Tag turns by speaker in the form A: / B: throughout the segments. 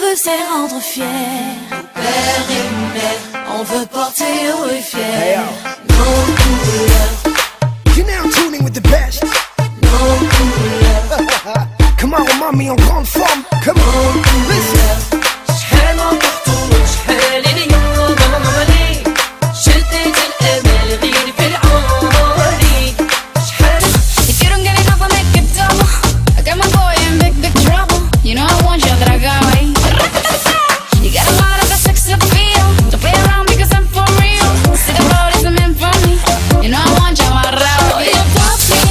A: veut c'est rendre fier. Père et mère, on veut porter heureux et fier. Nos couleurs.
B: You're now tuning with the best.
A: Nos couleurs.
B: Come on, mommy, en grande forme. Come on, listen.
A: شحال نطرطو شحال اليوم ماما لي شديت الامل غير في العمري شحال.
C: If you don't get enough, I'll make it double. I got my boy in big, big trouble. You know I want you, that I got way. You got a lot of the sex appeal. Don't play around because I'm for real. See the road isn't meant for me. You know I want you, I
A: Oh, you got me,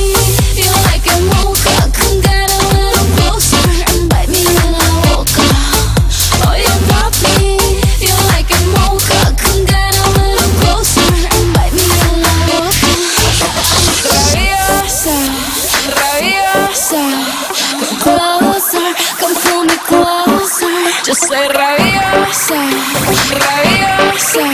A: feel like a mocha. Come get a little closer and bite me when I woke up. Oh, you got me, feel like a mocha. Come get a little closer and bite me when I woke up.
C: Rabiosa, rabiosa. Come closer, come pull me closer. Just say rabiosa, rabiosa.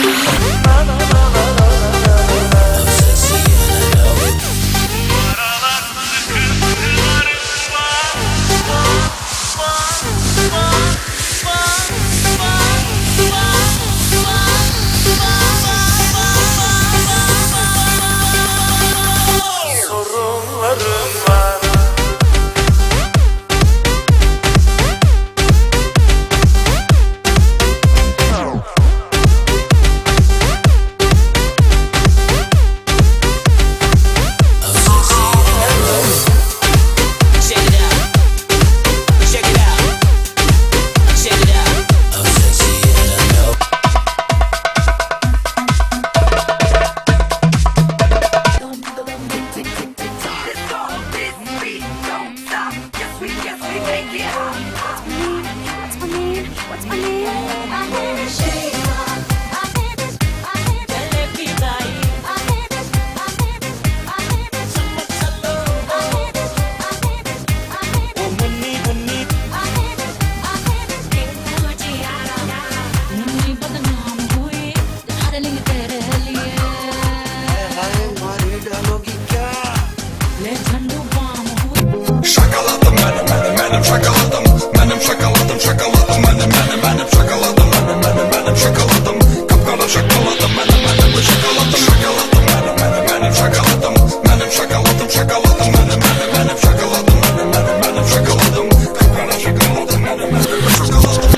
D: Şakaladım benim şakaladım. Benim şakaladım şakaladım benim şakaladım benim şakaladım. Kapkara şakaladım benim şakaladım şakaladım benim şakaladım. Benim şakaladım şakaladım benim şakaladım benim şakaladım. Kapkara şakaladım benim şakaladım.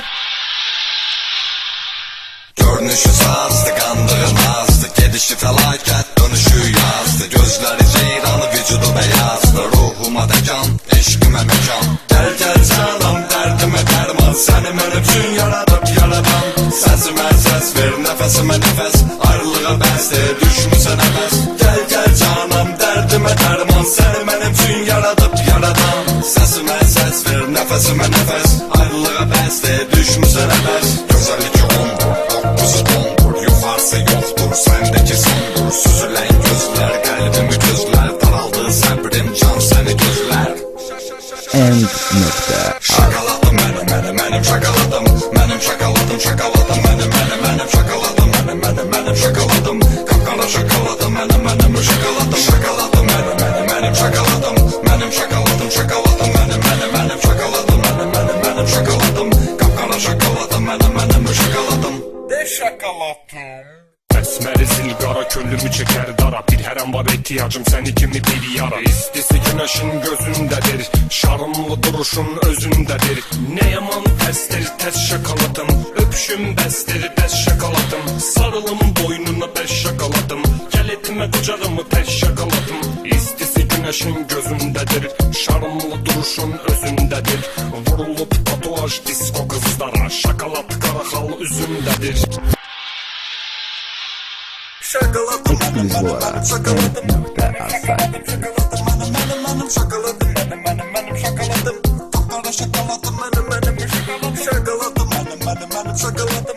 D: Görünüşü sazdı, kandırmazdı. Gedişi felaket, dönüşü yazdı. Gözleri ceyranı, vücudu beyazdı. Ruhuma dekan, eşkime mekan. Gel gel canım, derdime derman. Seni benim için yaratıp yaradan. Sesime ses ver, nefesime nefes. Ayrılığa beste, düşmüşse nefes. Gel gel canım, derdime derman. Seni benim için yaratıp yaradan. Sesime ses ver, nefesime nefes. Ayrılığa beste, düşmüşse nefes. Güzellik yoğundur, dokuzu dondur. Yukarısı yoktur, sendeki sondur. Süzülen gözler, kalbimi gözler. Daraldı sabrim, can seni gözler. Şakaladım benim şakaladım. Benim şakaladım şakaladım benim şakaladım benim şakaladım. Kapkara şakaladım benim şakaladım şakaladım benim şakaladım. Benim şakaladım şakaladım benim şakaladım benim şakaladım. Kapkara şakaladım benim şakaladım. De şakaladım.
E: Esmeri sil qara könlümü çeker dara. Bir hər an var ihtiyacım seni kimi bir yara. İstisi güneşin gözündedir, şarımlı duruşun özündedir. Ne yaman təsdir, təs şakaladım. Öpüşüm bəsdir, bəs şakaladım. Sarılım boynuna bəs şakaladım. Gəl etmə qucağımı təs şakaladım. İstisi güneşin gözündedir, şarımlı duruşun özündedir. Vurulup tatuaj disko kızlara. Şakalat karaxal üzümdedir.
D: Şakaladım benim şakaladım. Benim şakaladım benim şakaladım. Kapkara şakaladım benim şakaladım. Şakaladım benim şakaladım.